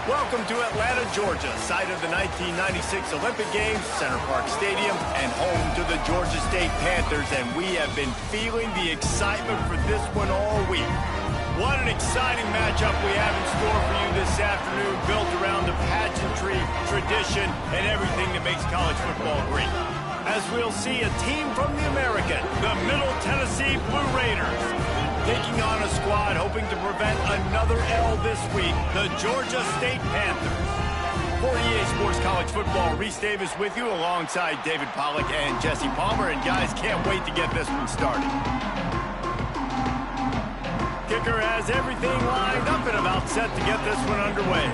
Welcome to Atlanta, Georgia, site of the 1996 Olympic Games, Center Park Stadium, and home to the Georgia State Panthers, and we have been feeling the excitement for this one all week. What an exciting matchup we have in store for you this afternoon, built around the pageantry, tradition, and everything that makes college football great. As we'll see a team from the American, the Middle Tennessee Blue Raiders, taking on a squad hoping to prevent another L this week, the Georgia State Panthers. For EA Sports College Football, Reese Davis with you alongside David Pollack and Jesse Palmer. And guys, can't wait to get this one started. Kicker has everything lined up and about set to get this one underway.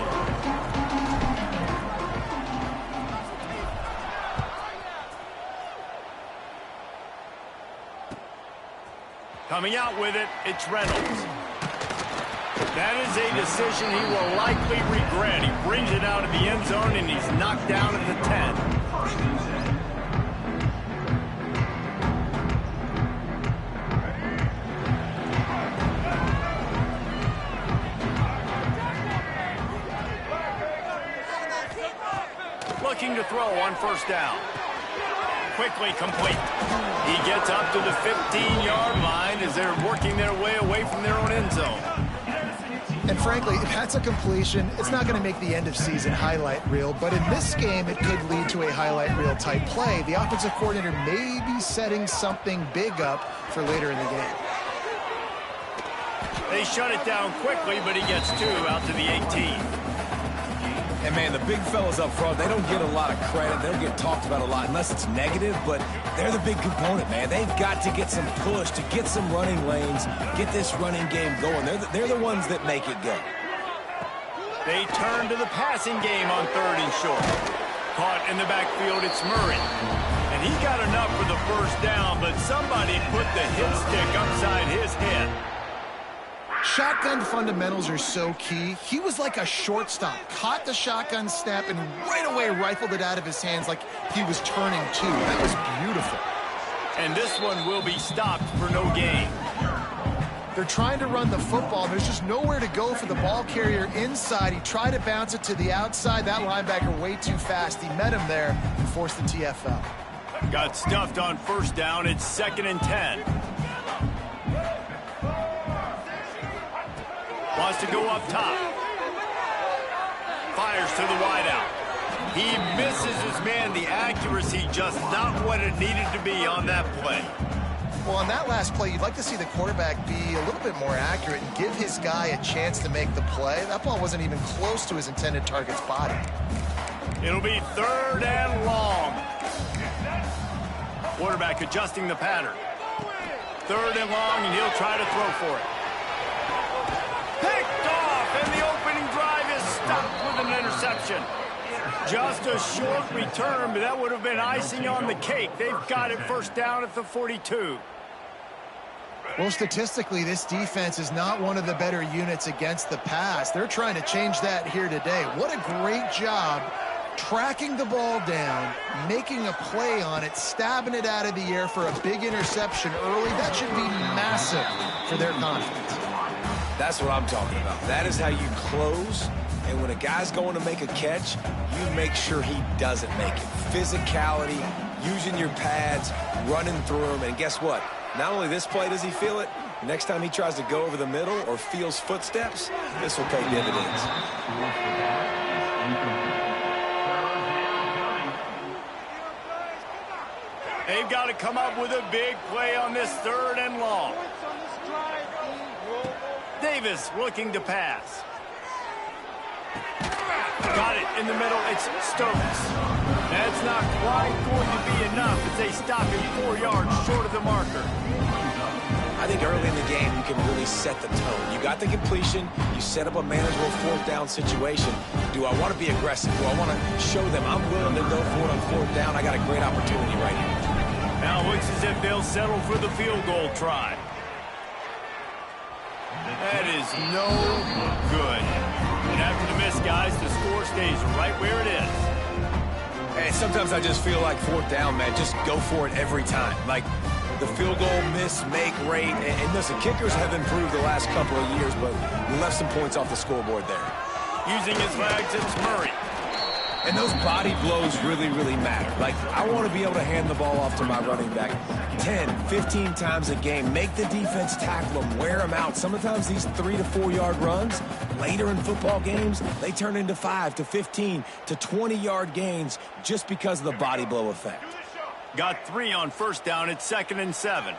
Coming out with it, it's Reynolds. That is a decision he will likely regret. He brings it out of the end zone, and he's knocked down at the 10. Looking to throw on first down. Quickly complete. He gets up to the 15-yard line as they're working their way away from their own end zone. And frankly, if that's a completion, it's not going to make the end-of-season highlight reel, but in this game, it could lead to a highlight reel type play. The offensive coordinator may be setting something big up for later in the game. They shut it down quickly, but he gets two out to the 18. And, man, the big fellas up front, they don't get a lot of credit. They don't get talked about a lot unless it's negative, but they're the big component, man. They've got to get some push, to get some running lanes, get this running game going. They're the ones that make it go. They turn to the passing game on 3rd and short. Caught in the backfield, it's Murray. And he got enough for the first down, but somebody put the hit stick upside his head. Shotgun fundamentals are so key. He was like a shortstop, caught the shotgun snap and right away rifled it out of his hands like he was turning two. That was beautiful. And this one will be stopped for no gain. They're trying to run the football. There's just nowhere to go for the ball carrier inside. He tried to bounce it to the outside. That linebacker way too fast. He met him there and forced the TFL. Got stuffed on first down. It's 2nd and 10. Wants to go up top. Fires to the wideout. He misses his man. The accuracy just not what it needed to be on that play. Well, on that last play, you'd like to see the quarterback be a little bit more accurate and give his guy a chance to make the play. That ball wasn't even close to his intended target's body. It'll be 3rd and long. Quarterback adjusting the pattern. 3rd and long, and he'll try to throw for it. Picked off, and the opening drive is stopped with an interception. Just a short return, but that would have been icing on the cake. They've got it first down at the 42. Well, statistically, this defense is not one of the better units against the pass. They're trying to change that here today. What a great job tracking the ball down, making a play on it, stabbing it out of the air for a big interception early. That should be massive for their confidence. That's what I'm talking about. That is how you close, and when a guy's going to make a catch, you make sure he doesn't make it. Physicality, using your pads, running through them, and guess what? Not only this play does he feel it, next time he tries to go over the middle or feels footsteps, this will pay dividends. They've got to come up with a big play on this 3rd and long. Davis looking to pass. Got it in the middle. It's Stokes. That's not quite going to be enough as they stop him 4 yards short of the marker. I think early in the game you can really set the tone. You got the completion. You set up a manageable 4th down situation. Do I want to be aggressive? Do I want to show them I'm willing to go for it on 4th down? I got a great opportunity right here. Now it looks as if they'll settle for the field goal try. That is no good. And after the miss, guys, the score stays right where it is. And sometimes I just feel like 4th down, man, just go for it every time. Like the field goal miss-make rate. And listen, kickers have improved the last couple of years, but we left some points off the scoreboard there. Using his legs, it's Murray. And those body blows really, really matter. Like, I want to be able to hand the ball off to my running back 10, 15 times a game. Make the defense tackle them, wear them out. Sometimes these 3 to 4 yard runs, later in football games, they turn into 5 to 15 to 20 yard gains just because of the body blow effect. Got 3 on first down. It's 2nd and 7.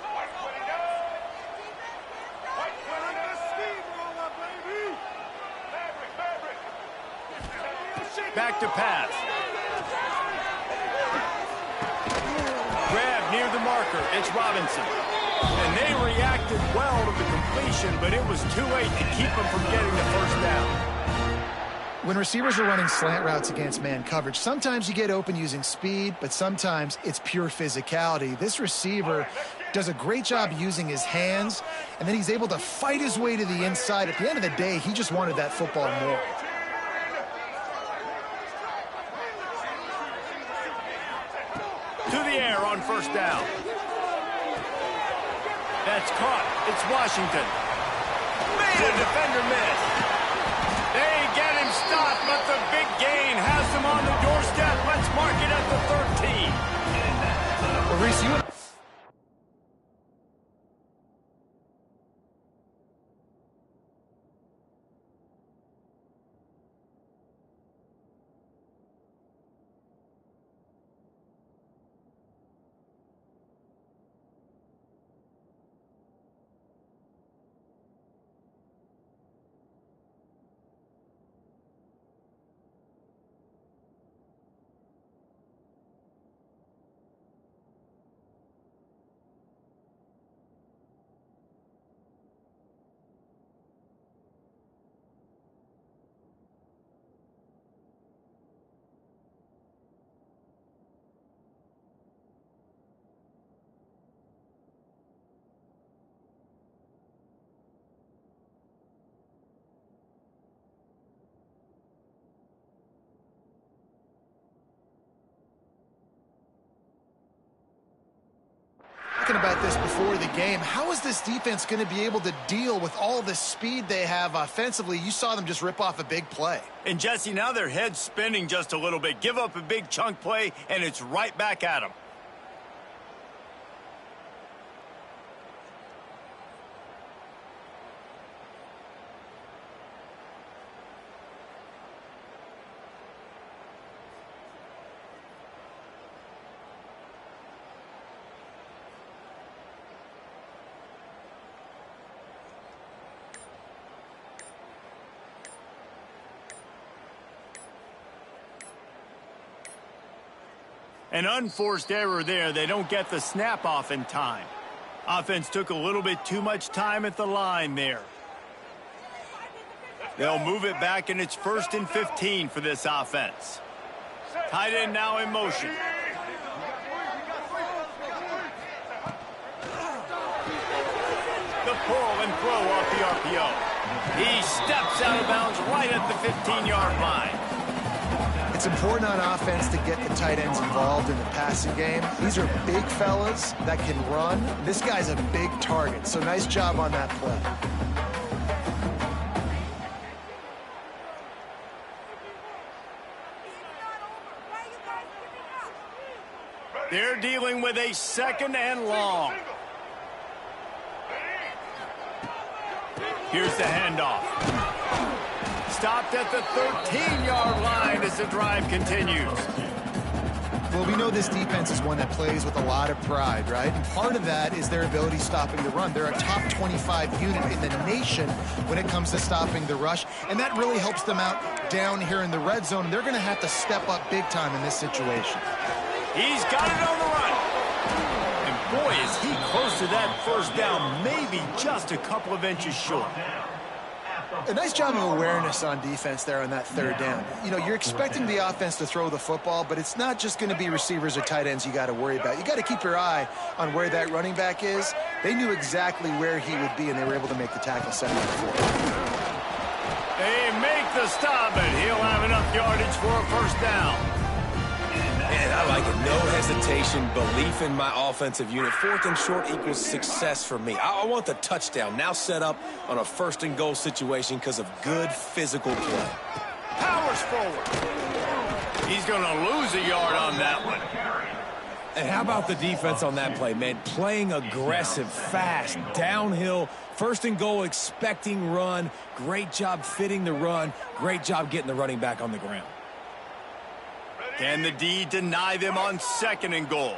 Back to pass. Grab near the marker. It's Robinson. And they reacted well to the completion, but it was too late to keep them from getting the first down. When receivers are running slant routes against man coverage, sometimes you get open using speed, but sometimes it's pure physicality. This receiver does a great job using his hands, and then he's able to fight his way to the inside. At the end of the day, he just wanted that football more. To the air on first down. That's caught. It's Washington. The defender missed. They get him stopped, but the big gain has him on the doorstep. Let's mark it at the 13. Well, Reese, you... about this before the game. How is this defense going to be able to deal with all the speed they have offensively? You saw them just rip off a big play. And Jesse, now their head's spinning just a little bit. Give up a big chunk play, and it's right back at them. An unforced error there. They don't get the snap off in time. Offense took a little bit too much time at the line there. They'll move it back, and it's 1st and 15 for this offense. Tight end now in motion. The pull and throw off the RPO. He steps out of bounds right at the 15-yard line. It's important on offense to get the tight ends involved in the passing game. These are big fellas that can run. This guy's a big target, so nice job on that play. They're dealing with a 2nd and long. Here's the handoff. Stopped at the 13-yard line as the drive continues. Well, we know this defense is one that plays with a lot of pride, right? And part of that is their ability stopping the run. They're a top 25 unit in the nation when it comes to stopping the rush, and that really helps them out down here in the red zone. And they're going to have to step up big time in this situation. He's got it on the run. And boy, is he close to that first down, maybe just a couple of inches short. A nice job of awareness on defense there on that 3rd down. You know, you're expecting the offense to throw the football, but it's not just going to be receivers or tight ends you got to worry about. You got to keep your eye on where that running back is. They knew exactly where he would be, and they were able to make the tackle 7 to 4. They make the stop, and he'll have enough yardage for a first down. Man, I like it. No hesitation, belief in my offensive unit. 4th and short equals success for me. I want the touchdown now set up on a 1st and goal situation because of good physical play. powers forward. He's going to lose a yard on that one. And how about the defense on that play, man? Playing aggressive, fast, downhill, first and goal, expecting run. Great job fitting the run. Great job getting the running back on the ground. Can the D deny them on second and goal?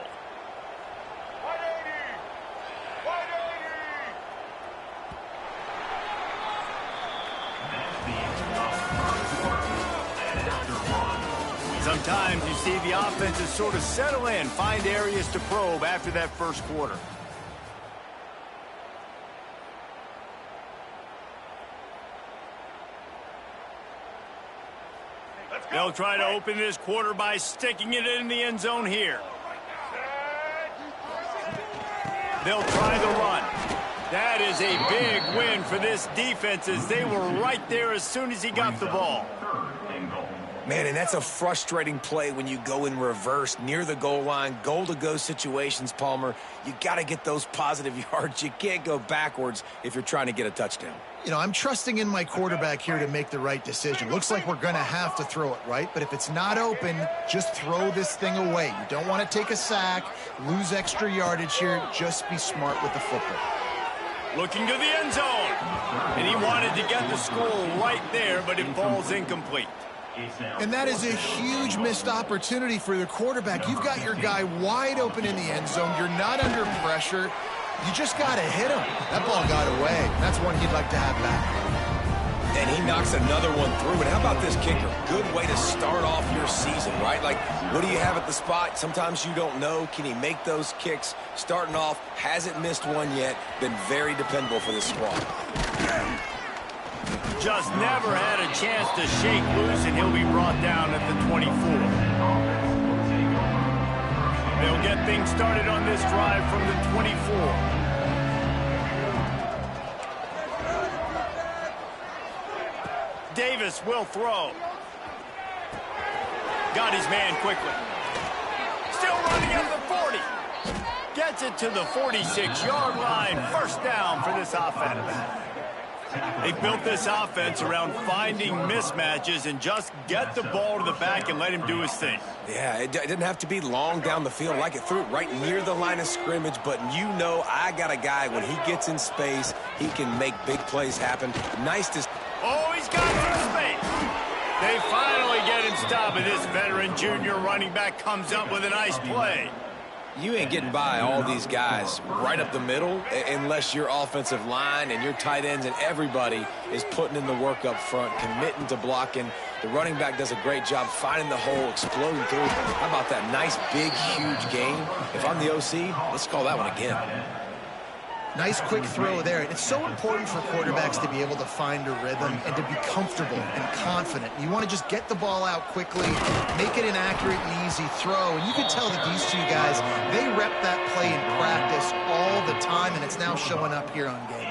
Sometimes you see the offenses sort of settle in, find areas to probe after that first quarter. They'll try to open this quarter by sticking it in the end zone here. They'll try the run. That is a big win for this defense as they were right there as soon as he got the ball. Man, and that's a frustrating play when you go in reverse near the goal line, goal-to-go situations, Palmer. You got to get those positive yards. You can't go backwards if you're trying to get a touchdown. You know, I'm trusting in my quarterback here to make the right decision. Looks like we're going to have to throw it, right? But if it's not open, just throw this thing away. You don't want to take a sack, lose extra yardage here. Just be smart with the football. Looking to the end zone. And he wanted to get the score right there, but it falls incomplete. And that is a huge missed opportunity for the quarterback. You've got your guy wide open in the end zone. You're not under pressure. You just got to hit him. That ball got away. That's one he'd like to have back. And he knocks another one through. And how about this kicker? Good way to start off your season, right? Like, what do you have at the spot? Sometimes you don't know. Can he make those kicks? Starting off, hasn't missed one yet. Been very dependable for this squad. Just never had a chance to shake loose, and he'll be brought down at the 24. They'll get things started on this drive from the 24. Davis will throw. Got his man quickly. Still running at the 40. Gets it to the 46-yard line. First down for this offense. They built this offense around finding mismatches and just get the ball to the back and let him do his thing. Yeah, it didn't have to be long down the field. Like it threw it right near the line of scrimmage, but you know I got a guy, when he gets in space, he can make big plays happen. Nice to... Oh, he's got some space. They finally get him stopped, and this veteran junior running back comes up with a nice play. You ain't getting by all these guys right up the middle unless your offensive line and your tight ends and everybody is putting in the work up front, committing to blocking. The running back does a great job finding the hole, exploding through. How about that nice, big, huge game? If I'm the OC, let's call that one again. Nice quick throw there. It's so important for quarterbacks to be able to find a rhythm and to be comfortable and confident. You want to just get the ball out quickly, make it an accurate and easy throw. And you can tell that these two guys, they rep that play in practice all the time, and it's now showing up here on game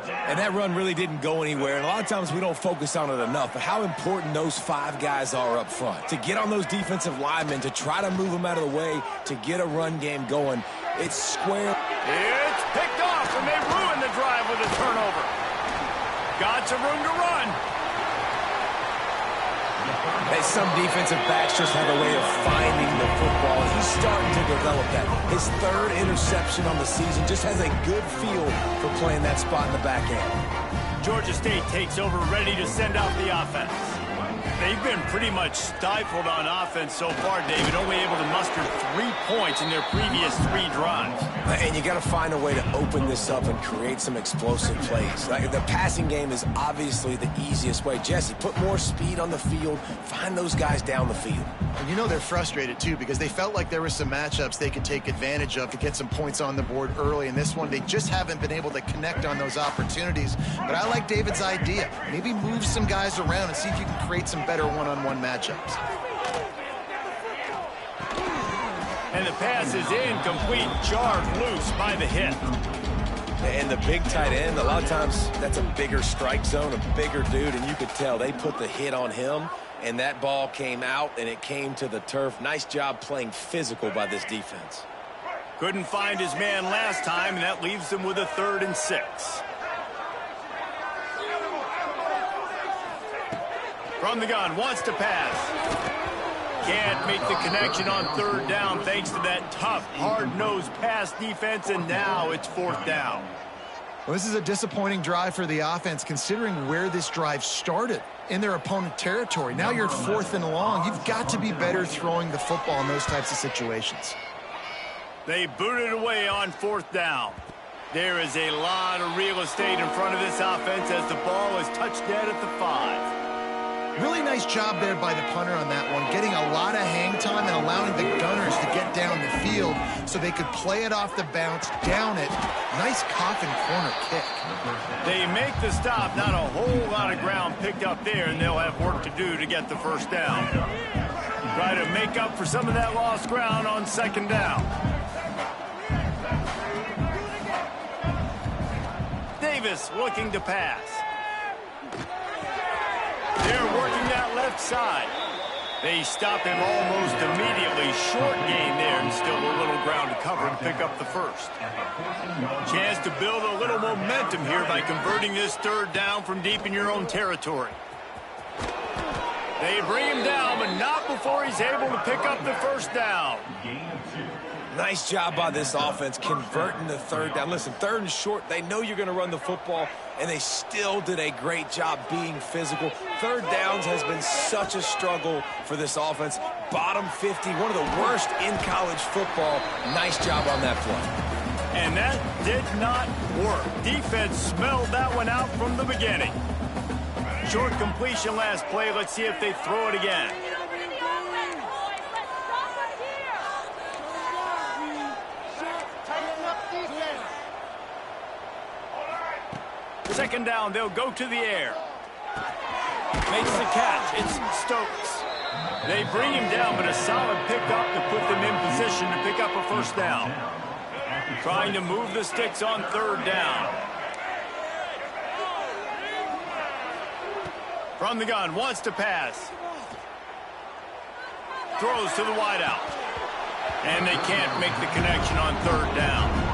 day. And that run really didn't go anywhere. And a lot of times we don't focus on it enough, but how important those five guys are up front. To get on those defensive linemen, to try to move them out of the way, to get a run game going. It's square. It's picked off, and they ruin the drive with a turnover. Got some room to run. Hey, some defensive backs just have a way of finding the football, and he's starting to develop that. His third interception on the season, just has a good feel for playing that spot in the back end. Georgia State takes over, ready to send out the offense. They've been pretty much stifled on offense so far, David, only able to muster 3 points in their previous 3 drives. And you got to find a way to open this up and create some explosive plays. Like, the passing game is obviously the easiest way. Jesse, put more speed on the field, find those guys down the field. And you know they're frustrated, too, because they felt like there were some matchups they could take advantage of to get some points on the board early. In this one, they just haven't been able to connect on those opportunities. But I like David's idea. Maybe move some guys around and see if you can create some better one-on-one matchups. And the pass is incomplete, jarred loose by the hit. And the big tight end, a lot of times that's a bigger strike zone, a bigger dude, and you could tell they put the hit on him, and that ball came out, and it came to the turf. Nice job playing physical by this defense. Couldn't find his man last time, and that leaves them with a 3rd and 6. From the gun, wants to pass. Can't make the connection on third down thanks to that tough, hard-nosed pass defense, and now it's fourth down. Well, this is a disappointing drive for the offense considering where this drive started in their opponent territory. Now you're at 4th and long. You've got to be better throwing the football in those types of situations. They booted away on 4th down. There is a lot of real estate in front of this offense as the ball is touched dead at the 5. Really nice job there by the punter on that one, getting a lot of hang time and allowing the Gunners to get down the field so they could play it off the bounce, down it. Nice coffin corner kick. They make the stop, not a whole lot of ground picked up there, and they'll have work to do to get the first down. Try to make up for some of that lost ground on 2nd down. Davis looking to pass. They're working that left side. They stop him almost immediately. Short gain there, and still a little ground to cover to pick up the first. Chance to build a little momentum here by converting this 3rd down from deep in your own territory. They bring him down, but not before he's able to pick up the first down. Nice job by this offense converting the 3rd down. Listen, 3rd and short, they know you're going to run the football, and they still did a great job being physical. 3rd downs has been such a struggle for this offense. Bottom 50, one of the worst in college football. Nice job on that play. And that did not work. Defense smelled that one out from the beginning. Short completion last play. Let's see if they throw it again. 2nd down, they'll go to the air. Makes the catch. It's Stokes. They bring him down, but a solid pickup to put them in position to pick up a first down. Trying to move the sticks on 3rd down. From the gun, wants to pass. Throws to the wideout. And they can't make the connection on 3rd down.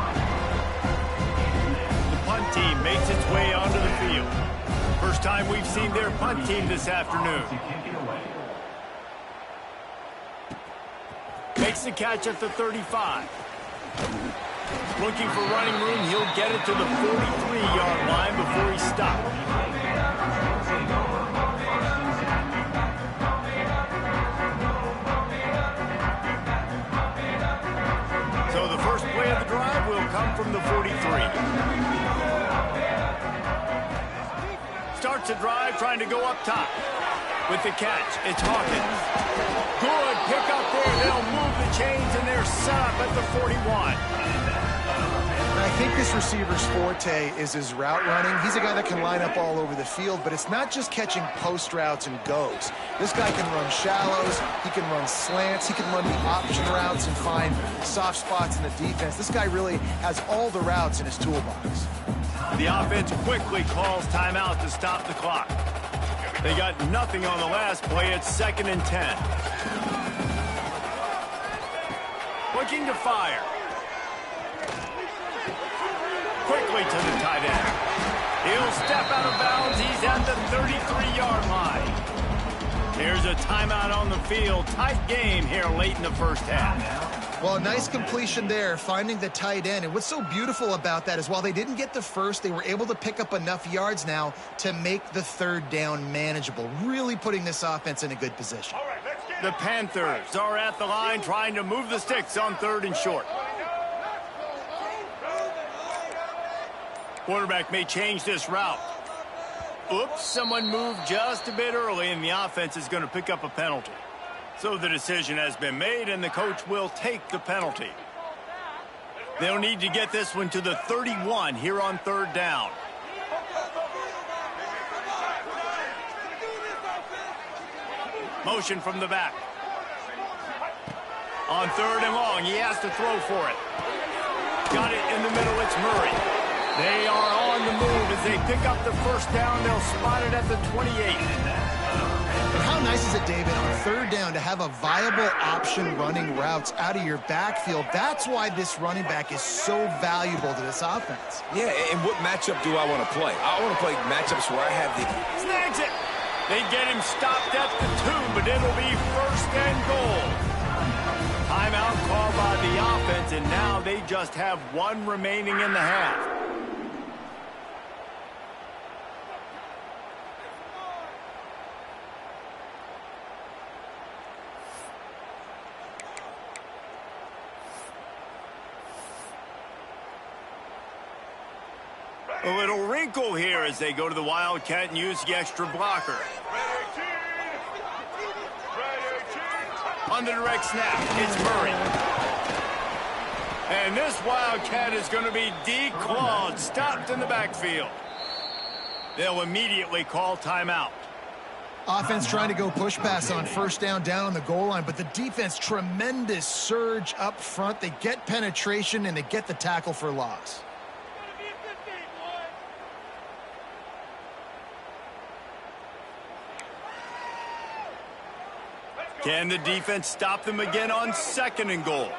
Punt team makes its way onto the field. First time we've seen their punt team this afternoon. Makes the catch at the 35. Looking for running room, he'll get it to the 43-yard line before he stopped. So the first play of the drive will come from the 43. Starts a drive trying to go up top. With the catch, it's Hawkins. Good pick up there. They'll move the chains, and they're set up at the 41. I think this receiver's forte is his route running. He's a guy that can line up all over the field, but it's not just catching post routes and goes. This guy can run shallows, he can run slants, he can run the option routes and find soft spots in the defense. This guy really has all the routes in his toolbox. The offense quickly calls timeout to stop the clock. They got nothing on the last play. It's 2nd and 10. Looking to fire. Quickly to the tight end. He'll step out of bounds. He's at the 33-yard line. Here's a timeout on the field. Tight game here late in the first half. Well, a nice completion there, finding the tight end. And what's so beautiful about that is while they didn't get the first, they were able to pick up enough yards now to make the 3rd down manageable, really putting this offense in a good position. The Panthers are at the line trying to move the sticks on 3rd and short. Quarterback may change this route. Oops, someone moved just a bit early, and the offense is going to pick up a penalty. So the decision has been made, and the coach will take the penalty. They'll need to get this one to the 31 here on 3rd down. Motion from the back. On 3rd and long, he has to throw for it. Got it in the middle, it's Murray. They are on the move as they pick up the first down. They'll spot it at the 28. How nice is it, David, on 3rd down to have a viable option running routes out of your backfield? That's why this running back is so valuable to this offense. Yeah, and what matchup do I want to play? I want to play matchups where I have the... Snags it! They get him stopped at the 2, but it'll be first and goal. Timeout called by the offense, and now they just have 1 remaining in the half. A little wrinkle here as they go to the Wildcat and use the extra blocker. On the direct snap, it's Murray. And this Wildcat is going to be declawed, stopped in the backfield. They'll immediately call timeout. Offense trying to go push pass on first down on the goal line, but the defense, tremendous surge up front. They get penetration, and they get the tackle for loss. Can the defense stop them again on second and goal?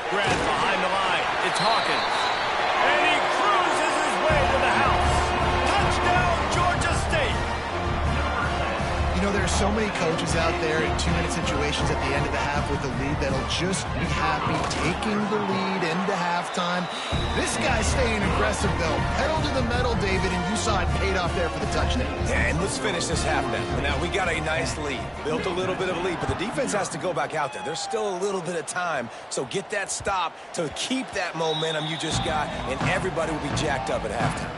Grant behind the line. It's Hawkins. And he cruises his way to the house. Touchdown, Georgia State. You know, there are so many coaches out there in 2-minute situations at the end of the half with the lead that'll just be happy taking the lead into halftime. This guy's staying aggressive, though. Pedal to the metal, David, and you saw it paid off there for the touchdown. Yeah, and let's finish this half now. Now, we got a nice lead. Built a little bit of a lead, but the defense has to go back out there. There's still a little bit of time, so get that stop to keep that momentum you just got, and everybody will be jacked up at halftime.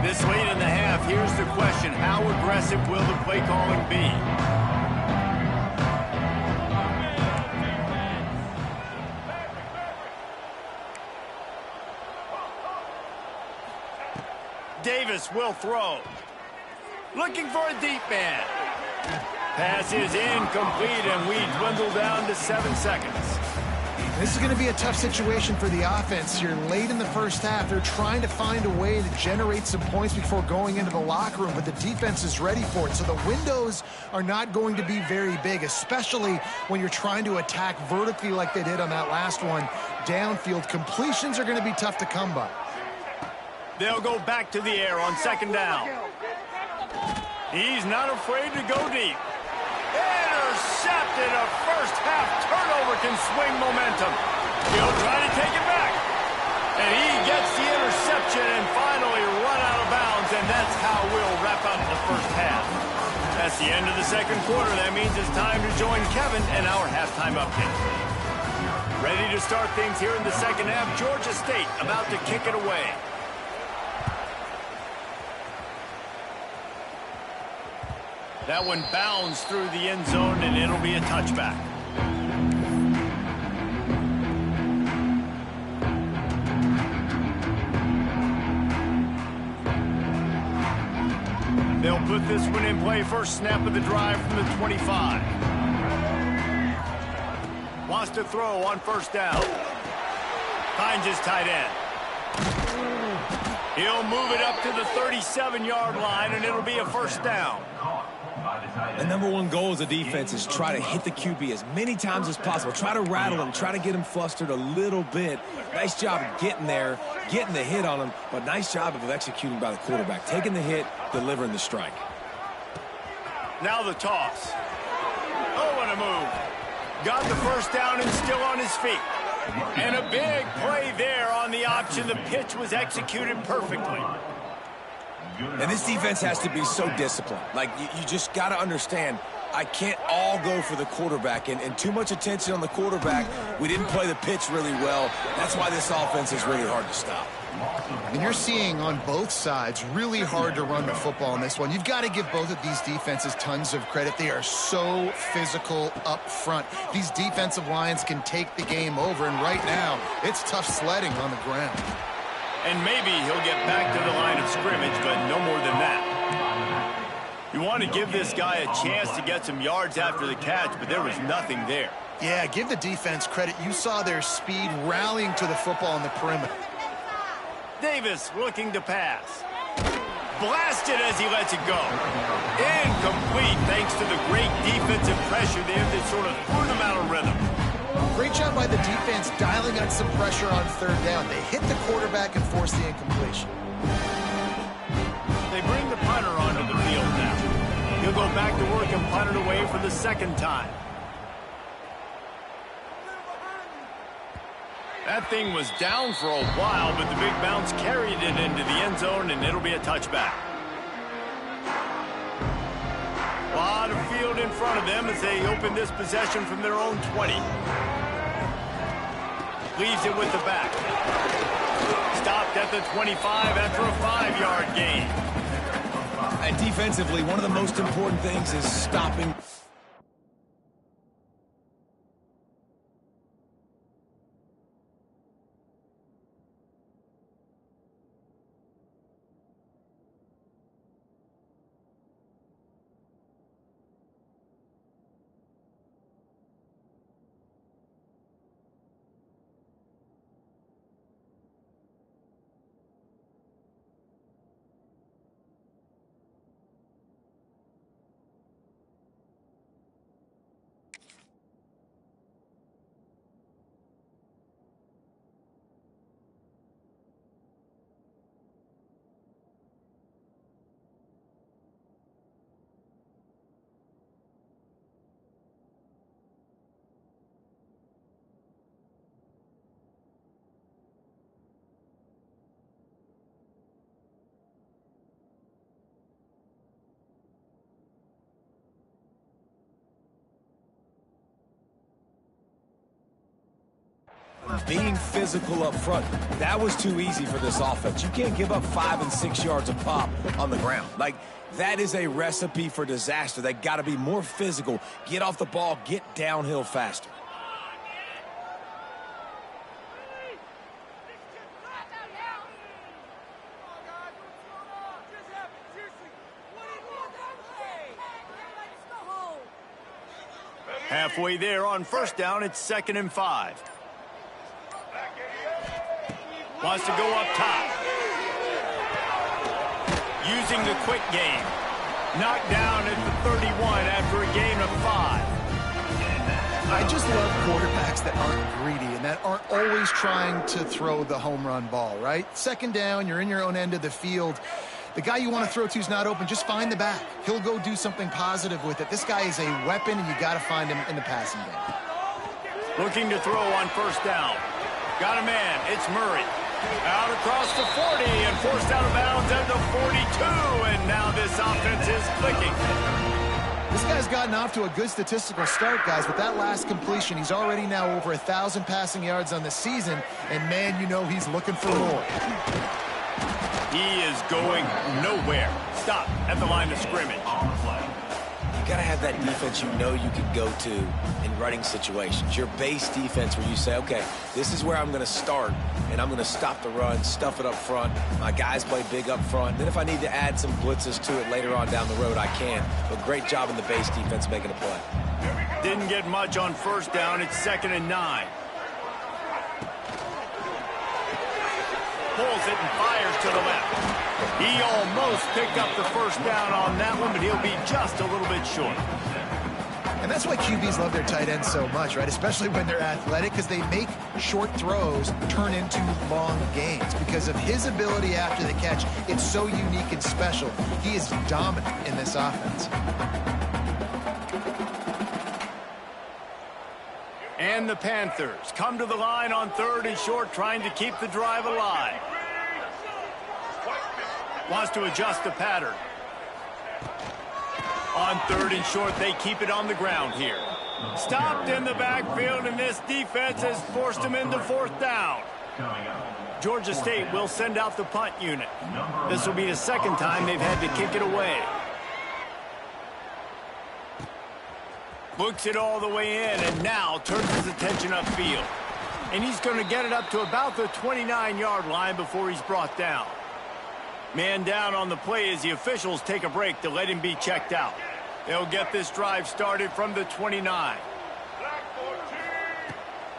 This late in the half, here's the question. How aggressive will the play calling be? Davis will throw. Looking for a deep man. Pass is incomplete, and we dwindle down to 7 seconds. This is going to be a tough situation for the offense here. Late in the first half, they're trying to find a way to generate some points before going into the locker room, but the defense is ready for it. So the windows are not going to be very big, especially when you're trying to attack vertically like they did on that last one. Downfield completions are going to be tough to come by. They'll go back to the air on second down. He's not afraid to go deep. Intercepted. A first half turnover can swing momentum. He'll try to take it back. And he gets the interception and finally run out of bounds, and that's how we'll wrap up the first half. That's the end of the second quarter. That means it's time to join Kevin in our halftime update. Ready to start things here in the second half. Georgia State about to kick it away. That one bounds through the end zone, and it'll be a touchback. They'll put this one in play. First snap of the drive from the 25. Wants to throw on first down. Finds his tight end. He'll move it up to the 37-yard line, and it'll be a first down. The number one goal as a defense is try to hit the QB as many times as possible. Try to rattle him. Try to get him flustered a little bit. Nice job of getting there, getting the hit on him, but nice job of executing by the quarterback. Taking the hit, delivering the strike. Now the toss. Oh, what a move. Got the first down and still on his feet. And a big play there on the option. The pitch was executed perfectly. And this defense has to be so disciplined. Like, you just got to understand, I can't all go for the quarterback. And too much attention on the quarterback. We didn't play the pitch really well. That's why this offense is really hard to stop. And you're seeing on both sides really hard to run the football in this one. You've got to give both of these defenses tons of credit. They are so physical up front. These defensive lines can take the game over, and right now it's tough sledding on the ground. And maybe he'll get back to the line of scrimmage, but no more than that. You want to give this guy a chance to get some yards after the catch, but there was nothing there. Yeah, give the defense credit. You saw their speed rallying to the football on the perimeter. Davis looking to pass. blasted as he lets it go. Incomplete thanks to the great defensive pressure there that sort of threw them out of rhythm. Great job by the defense dialing on some pressure on third down. They hit the quarterback and forced the incompletion. They bring the punter onto the field now. He'll go back to work and punt it away for the second time. That thing was down for a while, but the big bounce carried it into the end zone, and it'll be a touchback. A lot of field in front of them as they open this possession from their own 20. Leaves it with the back. Stopped at the 25 after a 5-yard gain. And defensively, one of the most important things is stopping. Being physical up front, that was too easy for this offense. You can't give up 5 and 6 yards a pop on the ground. Like, that is a recipe for disaster. They got to be more physical, get off the ball, get downhill faster. Halfway there on first down, it's 2nd and 5. Wants to go up top. Using the quick game. Knocked down at the 31 after a gain of 5. I just love quarterbacks that aren't greedy and that aren't always trying to throw the home run ball, right? 2nd down, you're in your own end of the field. The guy you want to throw to is not open. Just find the back. He'll go do something positive with it. This guy is a weapon, and you got to find him in the passing game. Looking to throw on first down. Got a man. It's Murray. Out across the 40 and forced out of bounds at the 42. And now this offense is clicking. This guy's gotten off to a good statistical start, guys. With that last completion, he's already now over 1,000 passing yards on the season. And, man, you know he's looking for more. He is going nowhere. Stop at the line of scrimmage. You got to have that defense you know you can go to in running situations. Your base defense where you say, okay, this is where I'm going to start, and I'm going to stop the run, stuff it up front. My guys play big up front. Then if I need to add some blitzes to it later on down the road, I can. But great job in the base defense making a play. Didn't get much on first down. It's 2nd and 9. Pulls it and fires to the left. He almost picked up the first down on that one, but he'll be just a little bit short. And that's why QBs love their tight ends so much, right? Especially when they're athletic, because they make short throws turn into long gains. Because of his ability after the catch, it's so unique and special. He is dominant in this offense. And the Panthers come to the line on 3rd and short, trying to keep the drive alive. Wants to adjust the pattern. On 3rd and short, they keep it on the ground here. Stopped in the backfield, and this defense has forced them into 4th down. Georgia State will send out the punt unit. This will be the 2nd time they've had to kick it away. Looks it all the way in, and now turns his attention upfield. And he's going to get it up to about the 29-yard line before he's brought down. Man down on the play as the officials take a break to let him be checked out. They'll get this drive started from the 29.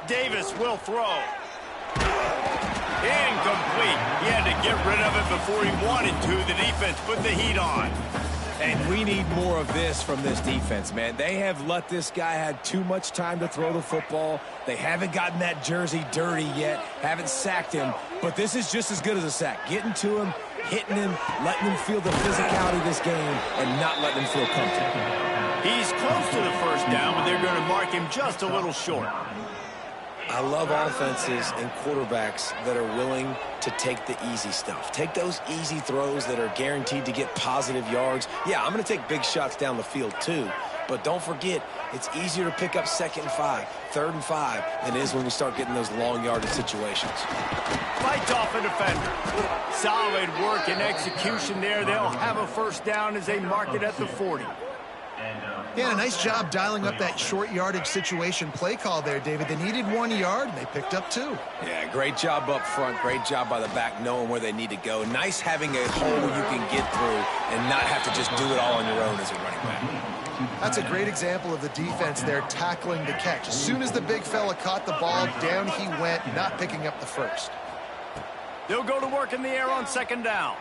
Davis will throw. Incomplete. He had to get rid of it before he wanted to. The defense put the heat on. And we need more of this from this defense, man. They have let this guy have too much time to throw the football. They haven't gotten that jersey dirty yet, haven't sacked him. But this is just as good as a sack. Getting to him, hitting him, letting him feel the physicality of this game, and not letting him feel comfortable. He's close to the first down, but they're going to mark him just a little short. I love offenses and quarterbacks that are willing to take the easy stuff. Take those easy throws that are guaranteed to get positive yards. Yeah, I'm going to take big shots down the field too. But don't forget, it's easier to pick up 2nd and 5, 3rd and 5 than it is when we start getting those long yardage situations. Fights off a defender. Solid work and execution there. They'll have a first down as they mark it at the 40. Yeah, a nice job dialing up that short yardage situation play call there, David. They needed 1 yard, and they picked up 2. Yeah, great job up front. Great job by the back knowing where they need to go. Nice having a hole you can get through and not have to just do it all on your own as a running back. That's a great example of the defense there tackling the catch. As soon as the big fella caught the ball, down he went, not picking up the first. They'll go to work in the air on 2nd down.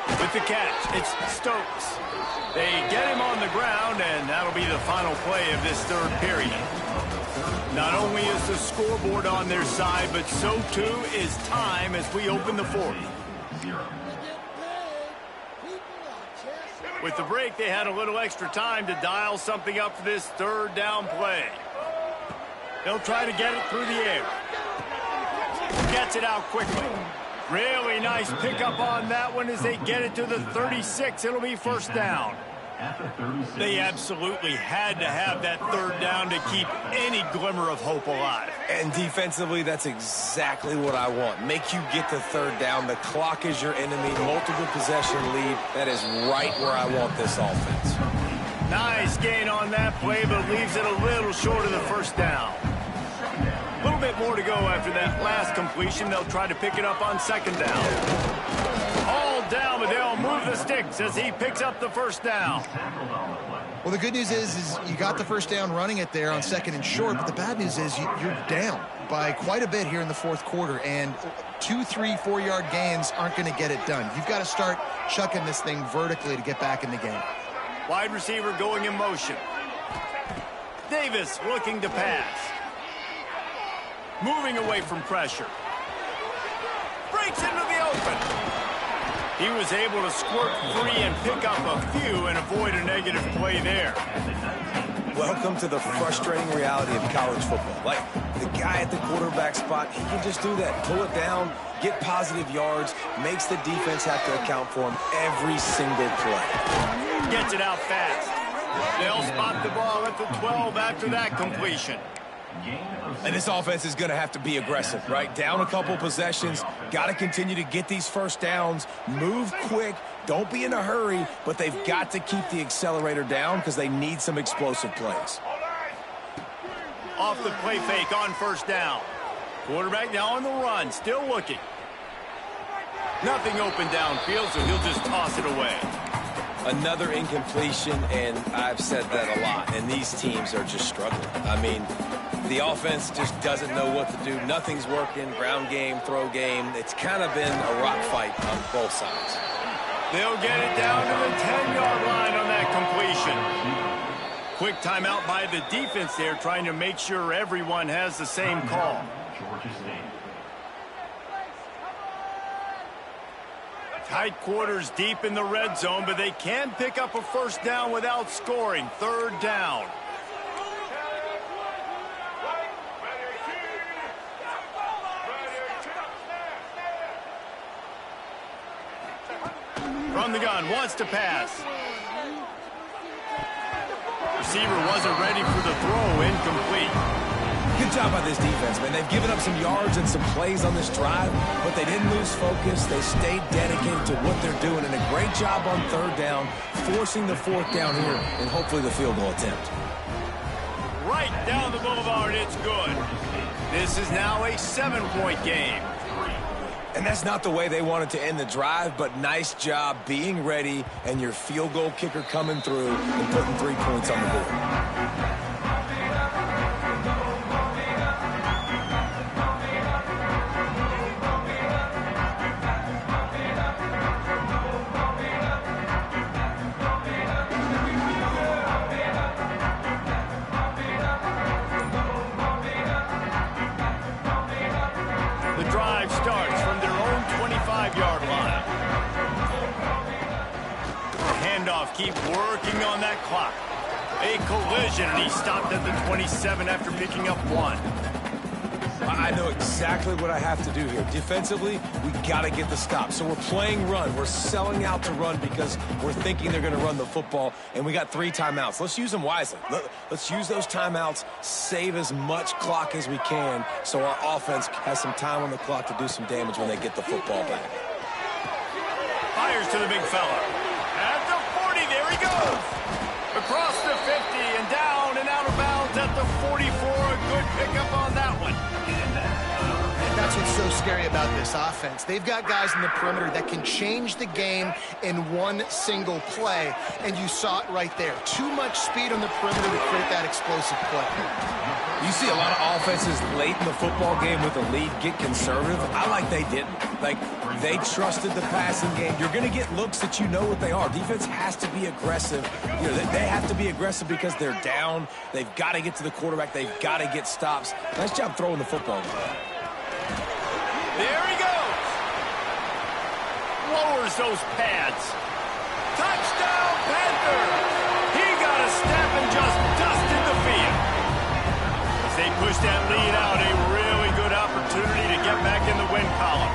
With the catch, it's Stokes. They get him on the ground, and that'll be the final play of this 3rd period. Not only is the scoreboard on their side, but so too is time as we open the 4th. With the break, they had a little extra time to dial something up for this 3rd down play. They'll try to get it through the air. Gets it out quickly. Really nice pickup on that one as they get it to the 36. It'll be first down. They absolutely had to have that 3rd down to keep any glimmer of hope alive. And defensively, that's exactly what I want. Make you get the 3rd down. The clock is your enemy. Multiple possession lead. That is right where I want this offense. Nice gain on that play, but leaves it a little short of the first down. A little bit more to go after that last completion. They'll try to pick it up on 2nd down. All down, but they'll move the sticks as he picks up the first down. Well, the good news is you got the first down running it there on 2nd and short, but the bad news is you're down by quite a bit here in the 4th quarter, and 2, 3, 4-yard gains aren't going to get it done. You've got to start chucking this thing vertically to get back in the game. Wide receiver going in motion. Davis looking to pass. Moving away from pressure. Breaks into the open. He was able to squirt free and pick up a few and avoid a negative play there. Welcome to the frustrating reality of college football. Like, the guy at the quarterback spot, he can just do that. Pull it down, get positive yards, makes the defense have to account for him every single play. Gets it out fast. They'll spot the ball at the 12 after that completion. And this offense is going to have to be aggressive, right? Down a couple possessions, got to continue to get these first downs, move quick, don't be in a hurry, but they've got to keep the accelerator down because they need some explosive plays. Off the play fake on first down. Quarterback now on the run, still looking. Nothing open downfield, so he'll just toss it away. Another incompletion, and I've said that a lot, and these teams are just struggling. I mean, the offense just doesn't know what to do. Nothing's working. Ground game, throw game. It's kind of been a rock fight on both sides. They'll get it down to the 10-yard line on that completion. Quick timeout by the defense there, trying to make sure everyone has the same call. Tight quarters deep in the red zone, but they can pick up a first down without scoring. 3rd down. From the gun, wants to pass. Receiver wasn't ready for the throw, incomplete. Good job by this defense, man. They've given up some yards and some plays on this drive, but they didn't lose focus. They stayed dedicated to what they're doing, and a great job on 3rd down, forcing the 4th down here, and hopefully the field goal attempt. Right down the boulevard, it's good. This is now a 7-point game. And that's not the way they wanted to end the drive, but nice job being ready and your field goal kicker coming through and putting 3 points on the board. 25-yard line. Handoff, keep working on that clock. A collision, and he stopped at the 27 after picking up 1. I know exactly what I have to do here. Defensively, we got to get the stop. So we're playing run. We're selling out to run because we're thinking they're going to run the football, and we got 3 timeouts. Let's use them wisely. Let's use those timeouts, save as much clock as we can so our offense has some time on the clock to do some damage when they get the football back. Fires to the big fella. At the 40, there he goes. Across the 50 and down and out of bounds at the 44. A good pickup on that one. That's what's so scary about this offense. They've got guys in the perimeter that can change the game in one single play, and you saw it right there. Too much speed on the perimeter to create that explosive play. You see a lot of offenses late in the football game with a lead get conservative. I like they didn't. Like, they trusted the passing game. You're going to get looks that you know what they are. Defense has to be aggressive. You know, they have to be aggressive because they're down. They've got to get to the quarterback. They've got to get stops. Nice job throwing the football. There he goes. Lowers those pads. Touchdown, Panthers. He got a step and just dusted the field. As they push that lead out, a really good opportunity to get back in the win column.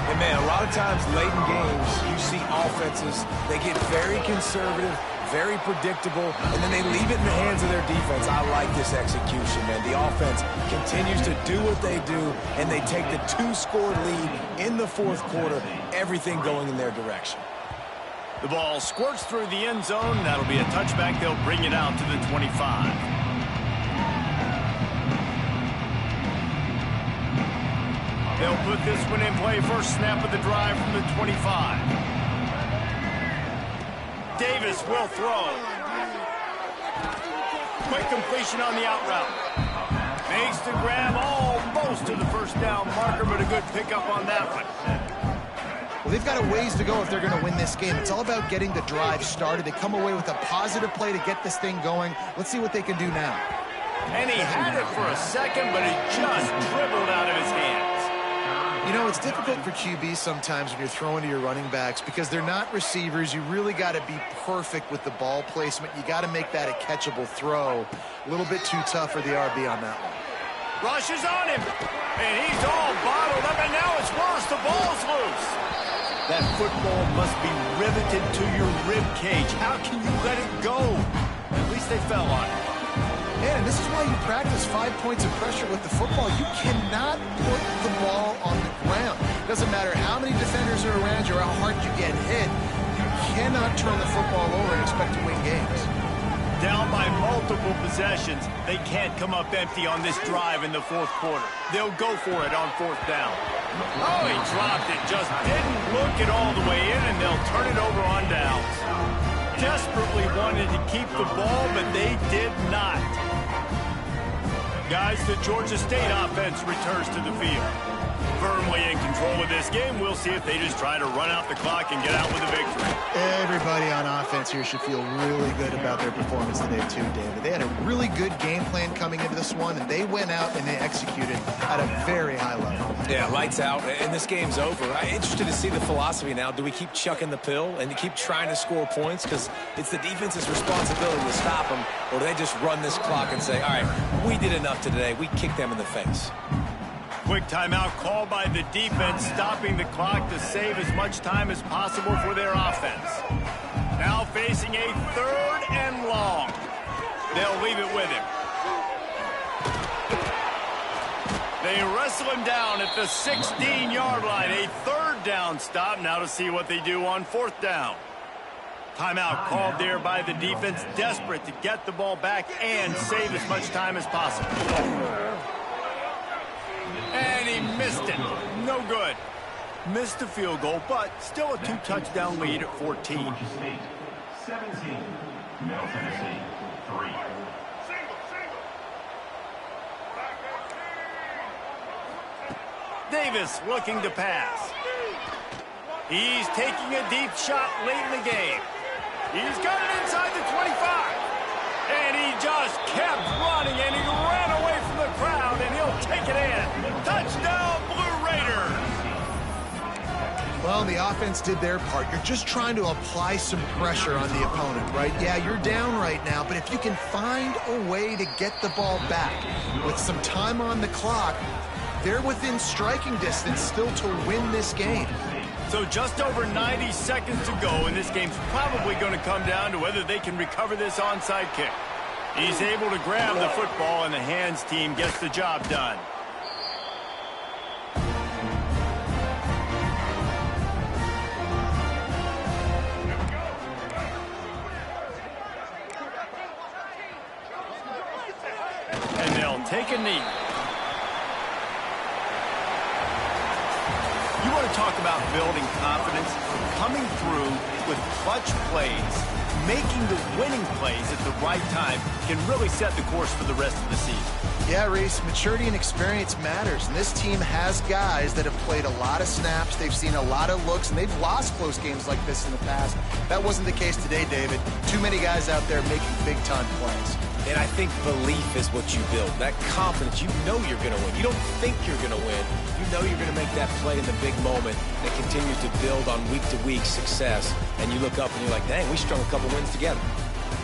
And, man, a lot of times late in games, you see offenses, they get very conservative, very predictable, and then they leave it in the hands of their defense. I like this execution, man. The offense continues to do what they do, and they take the 2-score lead in the 4th quarter, everything going in their direction. The ball squirts through the end zone. That'll be a touchback. They'll bring it out to the 25. They'll put this one in play. First snap of the drive from the 25. Davis will throw. Quick completion on the out route. Makes the grab almost to the first down marker, but a good pickup on that one. Well, they've got a ways to go if they're going to win this game. It's all about getting the drive started. They come away with a positive play to get this thing going. Let's see what they can do now. And he had it for a second, but it just dribbled out of his hands. You know, it's difficult for QBs sometimes when you're throwing to your running backs because they're not receivers. You really got to be perfect with the ball placement. You got to make that a catchable throw. A little bit too tough for the RB on that one. Rushes on him, and he's all bottled up, and now it's worse. The ball's loose. That football must be riveted to your rib cage. How can you let it go? At least they fell on it. Yeah, and this is why you practice 5 points of pressure with the football. You cannot put the ball on the ground. Doesn't matter how many defenders are around you or how hard you get hit. You cannot turn the football over and expect to win games. Down by multiple possessions, they can't come up empty on this drive in the 4th quarter. They'll go for it on 4th down. Oh, he dropped it. Just didn't look it all the way in, and they'll turn it over on downs. Desperately wanted to keep the ball, but they did not. Guys, the Georgia State offense returns to the field. Firmly in control of this game. We'll see if they just try to run out the clock and get out with a victory. Everybody on offense here should feel really good about their performance today too, David. They had a really good game plan coming into this one, and they went out and they executed at a very high level. Yeah, lights out, and this game's over. I'm interested to see the philosophy now. Do we keep chucking the pill and keep trying to score points? Because it's the defense's responsibility to stop them, or do they just run this clock and say, all right, we did enough today. We kicked them in the face. Quick timeout called by the defense, stopping the clock to save as much time as possible for their offense. Now facing a 3rd and long. They'll leave it with him. They wrestle him down at the 16-yard line. A 3rd down stop. Now to see what they do on 4th down. Timeout called there by the defense, desperate to get the ball back and save as much time as possible. And he missed it. No good. Missed the field goal, but still a 2-touchdown lead at 14. 17, Middle Tennessee, 3. Davis looking to pass. He's taking a deep shot late in the game. He's got it inside the 25. And he just kept running, and he ran away from the crowd, and he'll take it in. Touchdown, Blue Raiders. Well, the offense did their part. You're just trying to apply some pressure on the opponent, right? Yeah, you're down right now, but if you can find a way to get the ball back with some time on the clock, they're within striking distance still to win this game. So just over 90 seconds to go, and this game's probably going to come down to whether they can recover this onside kick. He's able to grab the football, and the hands team gets the job done. And they'll take a knee. You want to talk about building confidence? Coming through with clutch plays, making the winning plays at the right time can really set the course for the rest of the season. Yeah, Reese, maturity and experience matters, and this team has guys that have played a lot of snaps, they've seen a lot of looks, and they've lost close games like this in the past. That wasn't the case today, David. Too many guys out there making big-time plays. And I think belief is what you build. That confidence, you know you're going to win. You don't think you're going to win. You know you're going to make that play in the big moment that continues to build on week-to-week success. And you look up and you're like, dang, we strung a couple wins together.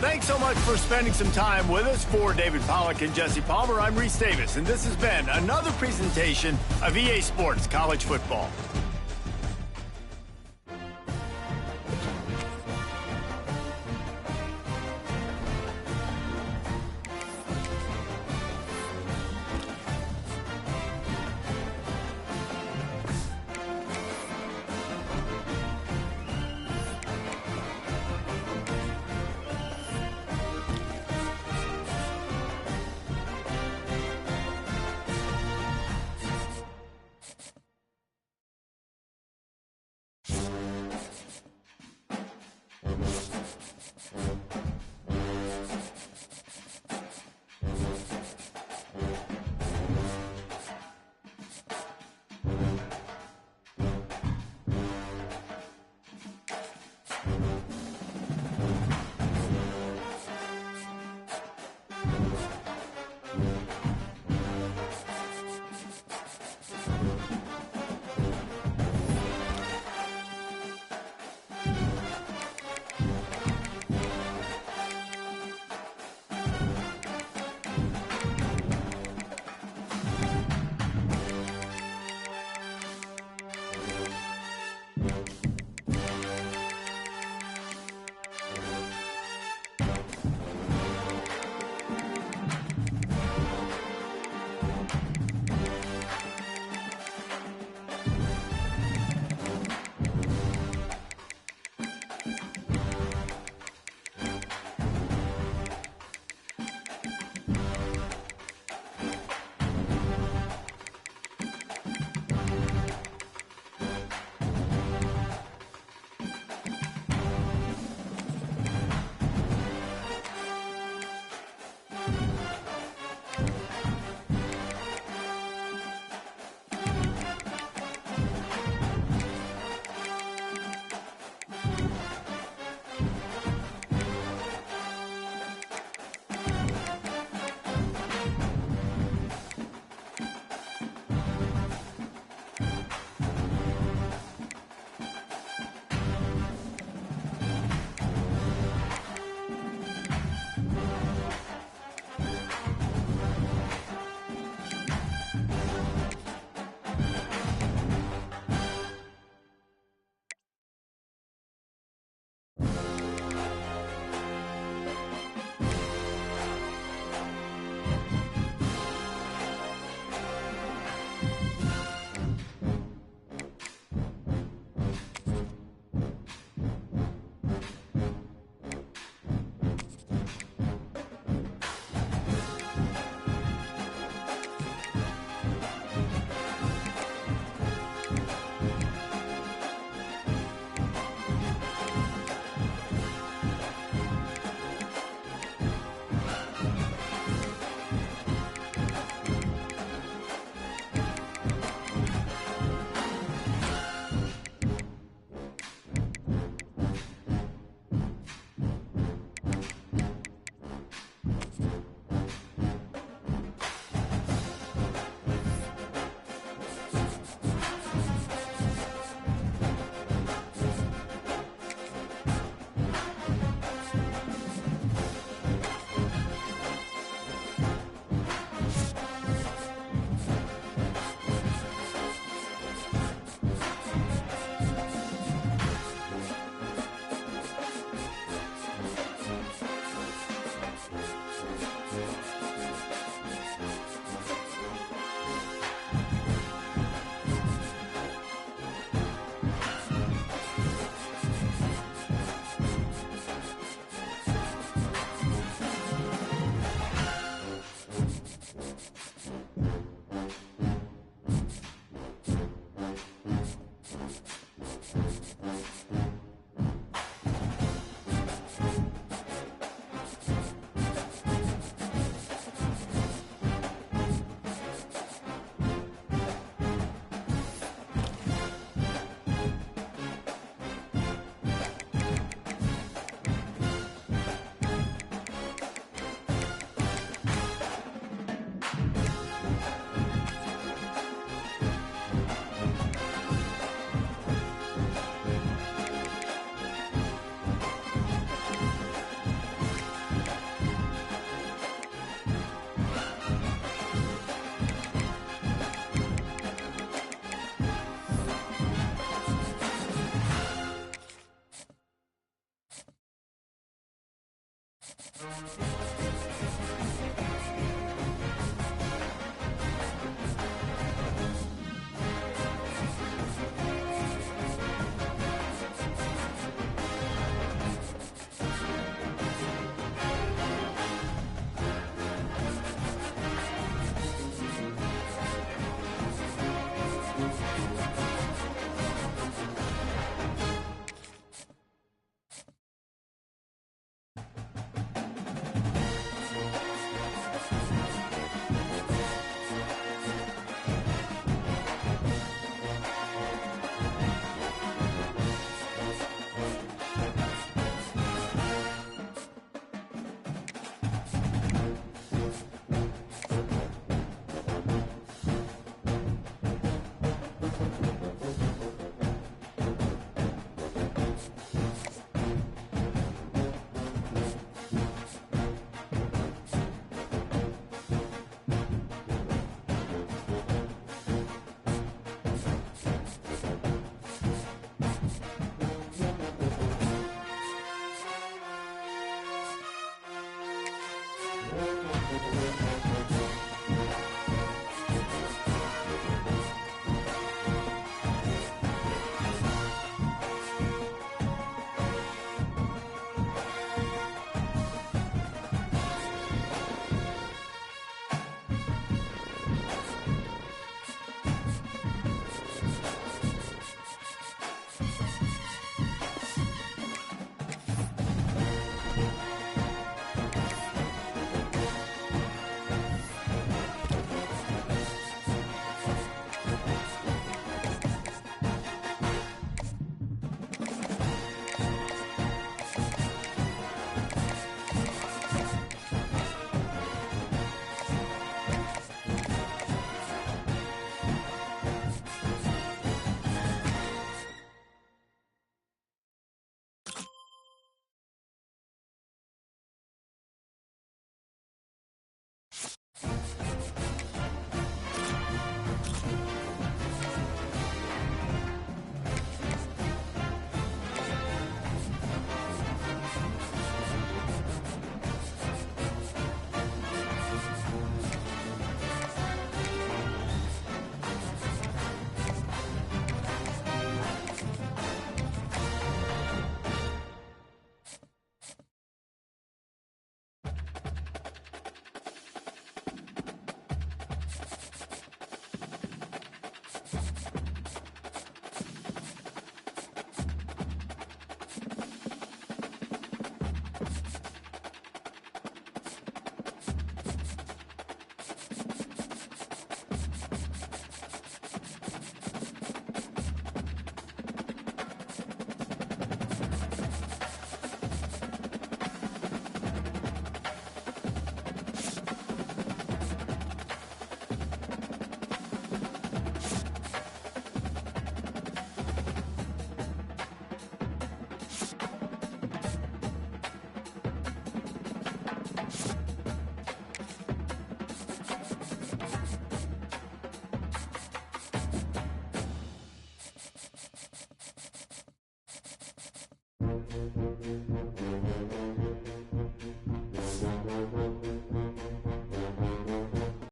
Thanks so much for spending some time with us. For David Pollack and Jesse Palmer, I'm Reese Davis, and this has been another presentation of EA Sports College Football. it.